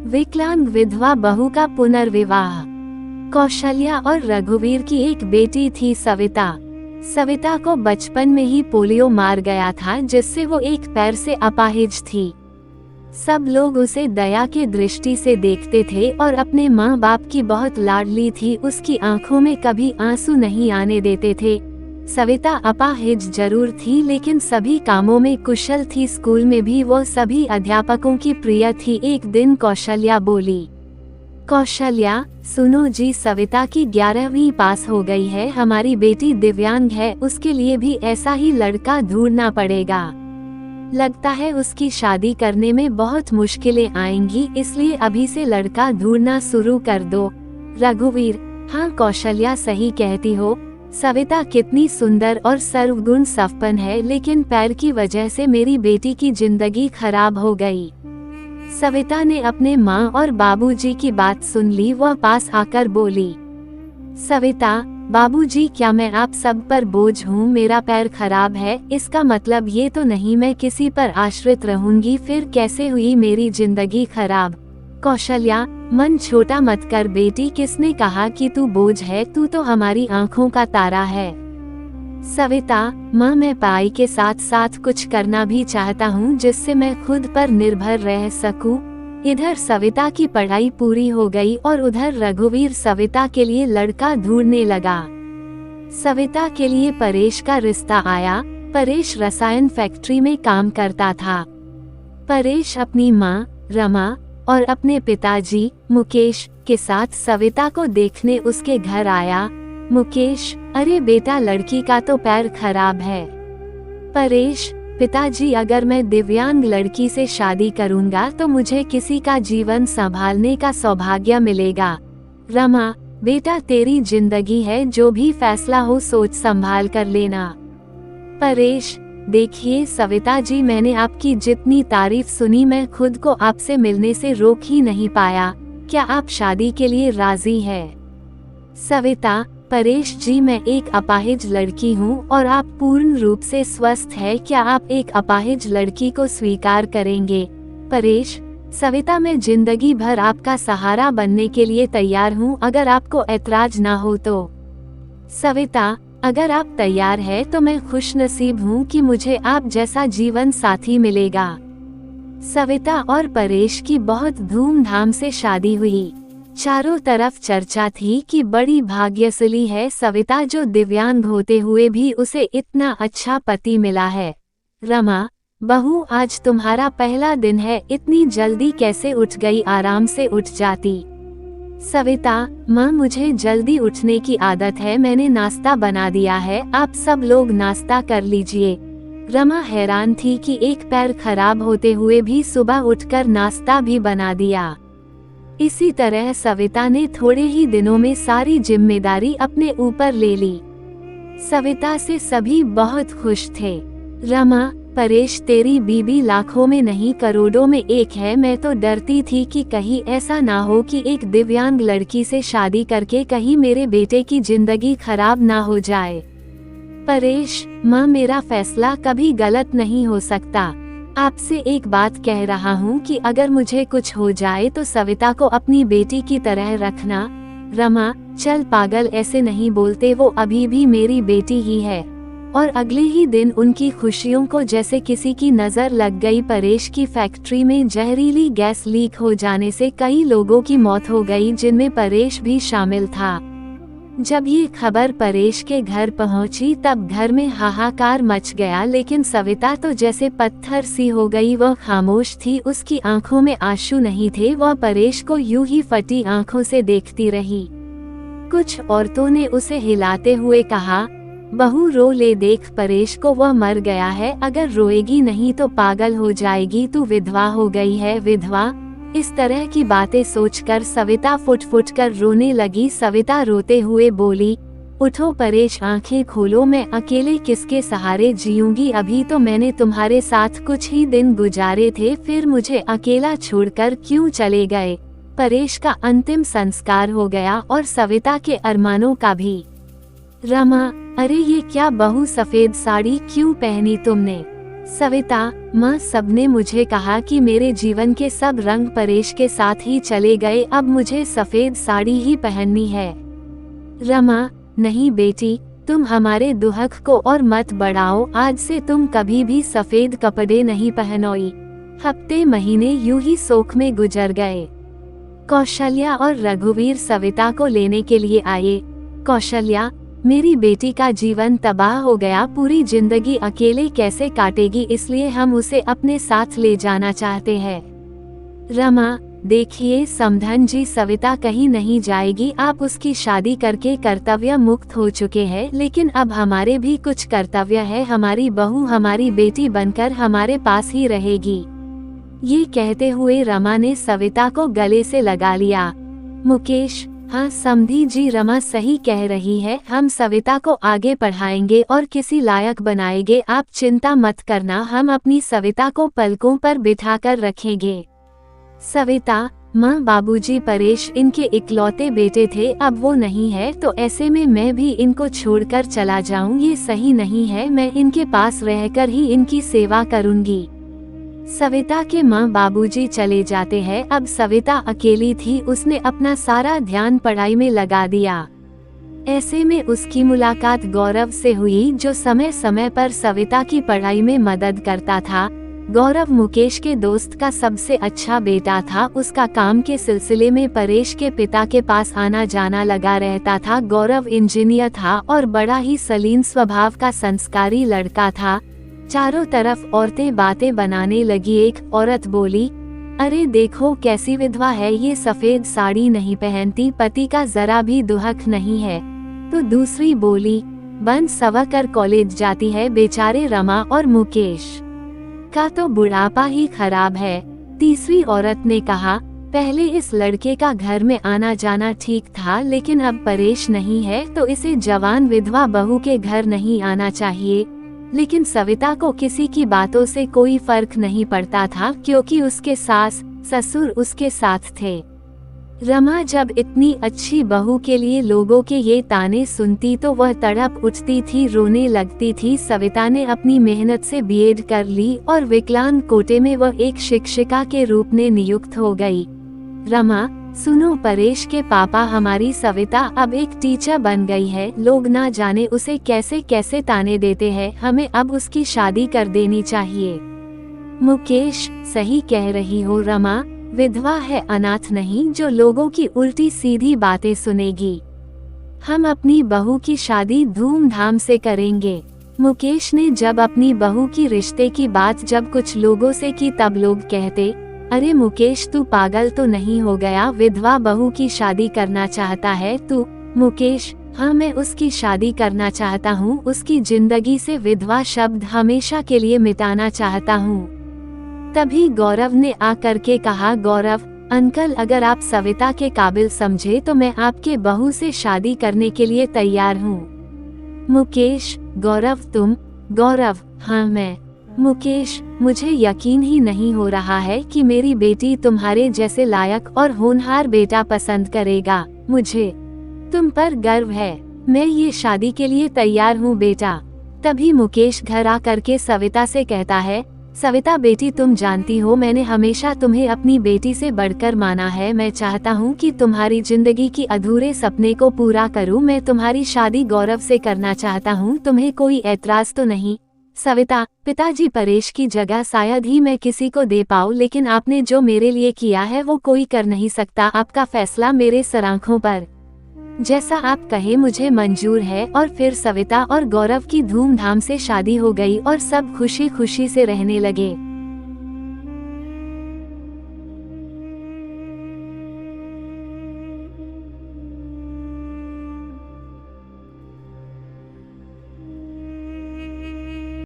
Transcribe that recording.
विकलांग विधवा बहू का पुनर्विवाह। कौशल्या और रघुवीर की एक बेटी थी सविता। सविता को बचपन में ही पोलियो मार गया था, जिससे वो एक पैर से अपाहिज थी। सब लोग उसे दया के दृष्टि से देखते थे और अपने माँ बाप की बहुत लाडली थी। उसकी आंखों में कभी आंसू नहीं आने देते थे। सविता अपाहिज जरूर थी, लेकिन सभी कामों में कुशल थी। स्कूल में भी वो सभी अध्यापकों की प्रिय थी। एक दिन कौशल्या बोली, कौशल्या सुनो जी, सविता की 11वीं पास हो गई है। हमारी बेटी दिव्यांग है, उसके लिए भी ऐसा ही लड़का ढूंढना पड़ेगा। लगता है उसकी शादी करने में बहुत मुश्किलें आएंगी, इसलिए अभी से लड़का ढूंढना शुरू कर दो। रघुवीर, हाँ कौशल्या सही कहती हो। सविता कितनी सुंदर और सर्वगुण संपन्न है, लेकिन पैर की वजह से मेरी बेटी की जिंदगी खराब हो गई। सविता ने अपने माँ और बाबूजी की बात सुन ली। वह पास आकर बोली, सविता बाबूजी, क्या मैं आप सब पर बोझ हूँ? मेरा पैर खराब है, इसका मतलब ये तो नहीं मैं किसी पर आश्रित रहूंगी। फिर कैसे हुई मेरी जिंदगी खराब? कौशल्या, मन छोटा मत कर बेटी, किसने कहा कि तू बोझ है? तू तो हमारी आंखों का तारा है। सविता, माँ मैं पढ़ाई के साथ साथ कुछ करना भी चाहता हूँ, जिससे मैं खुद पर निर्भर रह सकूँ। इधर सविता की पढ़ाई पूरी हो गई और उधर रघुवीर सविता के लिए लड़का ढूंढने लगा। सविता के लिए परेश का रिश्ता आया। परेश रसायन फैक्ट्री में काम करता था। परेश अपनी माँ रमा और अपने पिताजी मुकेश के साथ सविता को देखने उसके घर आया। मुकेश, अरे बेटा, लड़की का तो पैर खराब है। परेश, पिताजी, अगर मैं दिव्यांग लड़की से शादी करूंगा तो मुझे किसी का जीवन संभालने का सौभाग्य मिलेगा। रमा, बेटा तेरी जिंदगी है, जो भी फैसला हो सोच संभाल कर लेना। परेश, देखिए सविता जी, मैंने आपकी जितनी तारीफ सुनी, मैं खुद को आपसे मिलने से रोक ही नहीं पाया। क्या आप शादी के लिए राजी है? सविता, परेश जी, मैं एक अपाहिज लड़की हूँ और आप पूर्ण रूप से स्वस्थ है। क्या आप एक अपाहिज लड़की को स्वीकार करेंगे? परेश, सविता, मैं जिंदगी भर आपका सहारा बनने के लिए तैयार हूँ, अगर आपको ऐतराज ना हो तो। सविता, अगर आप तैयार है तो मैं खुशनसीब हूँ कि मुझे आप जैसा जीवन साथी मिलेगा। सविता और परेश की बहुत धूमधाम से शादी हुई। चारों तरफ चर्चा थी कि बड़ी भाग्यशाली है सविता, जो दिव्यांग होते हुए भी उसे इतना अच्छा पति मिला है। रमा, बहू, आज तुम्हारा पहला दिन है, इतनी जल्दी कैसे उठ गई? आराम से उठ जाती। सविता, माँ मुझे जल्दी उठने की आदत है, मैंने नाश्ता बना दिया है, आप सब लोग नाश्ता कर लीजिए। रमा हैरान थी कि एक पैर खराब होते हुए भी सुबह उठकर नाश्ता भी बना दिया। इसी तरह सविता ने थोड़े ही दिनों में सारी जिम्मेदारी अपने ऊपर ले ली। सविता से सभी बहुत खुश थे। रमा, परेश, तेरी बीबी लाखों में नहीं करोड़ों में एक है। मैं तो डरती थी कि कहीं ऐसा ना हो कि एक दिव्यांग लड़की से शादी करके कहीं मेरे बेटे की जिंदगी खराब ना हो जाए। परेश, माँ मेरा फैसला कभी गलत नहीं हो सकता। आपसे एक बात कह रहा हूँ कि अगर मुझे कुछ हो जाए तो सविता को अपनी बेटी की तरह रखना। रमा, चल पागल, ऐसे नहीं बोलते, वो अभी भी मेरी बेटी ही है। और अगले ही दिन उनकी खुशियों को जैसे किसी की नजर लग गई। परेश की फैक्ट्री में जहरीली गैस लीक हो जाने से कई लोगों की मौत हो गई, जिनमें परेश भी शामिल था। जब ये खबर परेश के घर पहुंची तब घर में हाहाकार मच गया, लेकिन सविता तो जैसे पत्थर सी हो गई। वह खामोश थी, उसकी आंखों में आंसू नहीं थे। वह परेश को यूं ही फटी आंखों से देखती रही। कुछ औरतों ने उसे हिलाते हुए कहा, बहू रो ले, देख परेश को, वह मर गया है, अगर रोएगी नहीं तो पागल हो जाएगी। तू विधवा हो गई है, विधवा। इस तरह की बातें सोचकर सविता फुट फुट कर रोने लगी। सविता रोते हुए बोली, उठो परेश, आंखें खोलो, मैं अकेले किसके सहारे जीऊंगी? अभी तो मैंने तुम्हारे साथ कुछ ही दिन गुजारे थे, फिर मुझे अकेला छोड़कर क्यों चले गए? परेश का अंतिम संस्कार हो गया और सविता के अरमानों का भी। रमा, अरे ये क्या बहू, सफेद साड़ी क्यों पहनी तुमने? सविता, माँ, सबने मुझे कहा कि मेरे जीवन के सब रंग परेश के साथ ही चले गए, अब मुझे सफेद साड़ी ही पहननी है। रमा, नहीं बेटी, तुम हमारे दुख को और मत बढ़ाओ, आज से तुम कभी भी सफेद कपड़े नहीं पहनोई। हफ्ते महीने यूं ही शोक में गुजर गए। कौशल्या और रघुवीर सविता को लेने के लिए आए। कौशल्या, मेरी बेटी का जीवन तबाह हो गया, पूरी जिंदगी अकेले कैसे काटेगी, इसलिए हम उसे अपने साथ ले जाना चाहते हैं। रमा, देखिए समधन जी, सविता कहीं नहीं जाएगी, आप उसकी शादी करके कर्तव्य मुक्त हो चुके हैं, लेकिन अब हमारे भी कुछ कर्तव्य है। हमारी बहू हमारी बेटी बनकर हमारे पास ही रहेगी। ये कहते हुए रमा ने सविता को गले से लगा लिया। मुकेश, हाँ समधी जी, रमा सही कह रही है, हम सविता को आगे पढ़ाएंगे और किसी लायक बनाएंगे, आप चिंता मत करना, हम अपनी सविता को पलकों पर बिठाकर रखेंगे। सविता, माँ, बाबूजी परेश इनके इकलौते बेटे थे, अब वो नहीं है, तो ऐसे में मैं भी इनको छोड़कर चला जाऊं, ये सही नहीं है। मैं इनके पास रहकर ही इनकी सेवा करूंगी। सविता के माँ बाबूजी चले जाते हैं। अब सविता अकेली थी, उसने अपना सारा ध्यान पढ़ाई में लगा दिया। ऐसे में उसकी मुलाकात गौरव से हुई, जो समय समय पर सविता की पढ़ाई में मदद करता था। गौरव मुकेश के दोस्त का सबसे अच्छा बेटा था। उसका काम के सिलसिले में परेश के पिता के पास आना जाना लगा रहता था। गौरव इंजीनियर था और बड़ा ही सलीन स्वभाव का संस्कारी लड़का था। चारों तरफ औरतें बातें बनाने लगी। एक औरत बोली, अरे देखो कैसी विधवा है, ये सफेद साड़ी नहीं पहनती, पति का जरा भी दुहक नहीं है। तो दूसरी बोली, बन सवा कर कॉलेज जाती है, बेचारे रमा और मुकेश का तो बुढ़ापा ही खराब है। तीसरी औरत ने कहा, पहले इस लड़के का घर में आना जाना ठीक था, लेकिन अब परेश नहीं है तो इसे जवान विधवा बहू के घर नहीं आना चाहिए। लेकिन सविता को किसी की बातों से कोई फर्क नहीं पड़ता था, क्योंकि उसके सास ससुर उसके साथ थे। रमा जब इतनी अच्छी बहू के लिए लोगों के ये ताने सुनती तो वह तड़प उठती थी, रोने लगती थी। सविता ने अपनी मेहनत से बीएड कर ली और विकलांग कोटे में वह एक शिक्षिका के रूप में नियुक्त हो गई। रमा, सुनो, परेश के पापा, हमारी सविता अब एक टीचर बन गई है, लोग ना जाने उसे कैसे कैसे ताने देते हैं, हमें अब उसकी शादी कर देनी चाहिए। मुकेश, सही कह रही हो रमा, विधवा है, अनाथ नहीं, जो लोगों की उल्टी सीधी बातें सुनेगी। हम अपनी बहू की शादी धूमधाम से करेंगे। मुकेश ने जब अपनी बहू की रिश्ते की बात जब कुछ लोगों से की, तब लोग कहते, अरे मुकेश, तू पागल तो नहीं हो गया, विधवा बहू की शादी करना चाहता है तू? मुकेश, हाँ, मैं उसकी शादी करना चाहता हूँ, उसकी जिंदगी से विधवा शब्द हमेशा के लिए मिटाना चाहता हूँ। तभी गौरव ने आकर के कहा, गौरव अंकल, अगर आप सविता के काबिल समझे तो मैं आपके बहू से शादी करने के लिए तैयार हूँ। मुकेश, गौरव तुम? गौरव, हाँ मैं। मुकेश, मुझे यकीन ही नहीं हो रहा है कि मेरी बेटी तुम्हारे जैसे लायक और होनहार बेटा पसंद करेगा। मुझे तुम पर गर्व है, मैं ये शादी के लिए तैयार हूँ बेटा। तभी मुकेश घर आकर के सविता से कहता है, सविता बेटी, तुम जानती हो मैंने हमेशा तुम्हें अपनी बेटी से बढ़कर माना है। मैं चाहता हूँ कि तुम्हारी जिंदगी की अधूरे सपने को पूरा करूँ। मैं तुम्हारी शादी गौरव से करना चाहता हूँ, तुम्हें कोई ऐतराज तो नहीं? सविता, पिताजी परेश की जगह शायद ही मैं किसी को दे पाऊँ, लेकिन आपने जो मेरे लिए किया है वो कोई कर नहीं सकता। आपका फैसला मेरे सर आँखों पर, जैसा आप कहे मुझे मंजूर है। और फिर सविता और गौरव की धूमधाम से शादी हो गई और सब खुशी खुशी से रहने लगे।